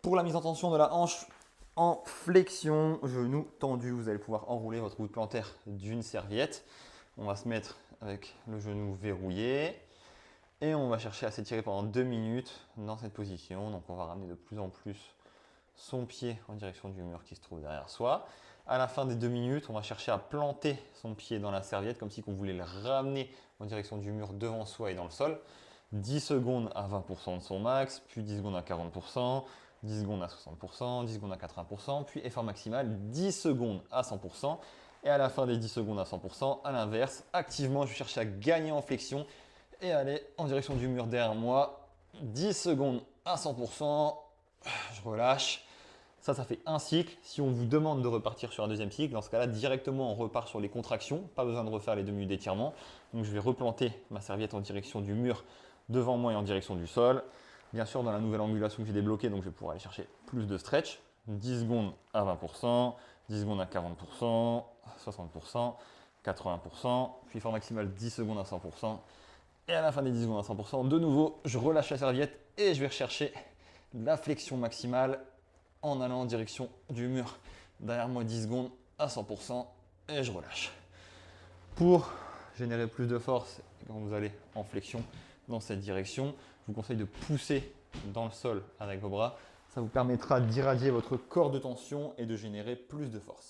Pour la mise en tension de la hanche en flexion, genou tendu, vous allez pouvoir enrouler votre coude plantaire d'une serviette. On va se mettre avec le genou verrouillé et on va chercher à s'étirer pendant 2 minutes dans cette position. Donc on va ramener de plus en plus son pied en direction du mur qui se trouve derrière soi. À la fin des 2 minutes, on va chercher à planter son pied dans la serviette comme si on voulait le ramener en direction du mur devant soi et dans le sol. 10 secondes à 20% de son max, puis 10 secondes à 40%, 10 secondes à 60%, 10 secondes à 80%, puis effort maximal 10 secondes à 100%. Et à la fin des 10 secondes à 100%, à l'inverse, activement, je vais chercher à gagner en flexion et aller en direction du mur derrière moi. 10 secondes à 100%, je relâche. Ça fait un cycle. Si on vous demande de repartir sur un deuxième cycle, dans ce cas-là, directement, on repart sur les contractions. Pas besoin de refaire les 2 minutes d'étirement. Donc, je vais replanter ma serviette en direction du mur devant moi et en direction du sol. Bien sûr, dans la nouvelle angulation que j'ai débloquée, donc je vais pouvoir aller chercher plus de stretch. 10 secondes à 20%, 10 secondes à 40%, 60%, 80%, puis effort maximal 10 secondes à 100%. Et à la fin des 10 secondes à 100%, de nouveau, je relâche la serviette et je vais rechercher la flexion maximale en allant en direction du mur derrière moi 10 secondes à 100% et je relâche. Pour générer plus de force quand vous allez en flexion dans cette direction, je vous conseille de pousser dans le sol avec vos bras. Ça vous permettra d'irradier votre corps de tension et de générer plus de force.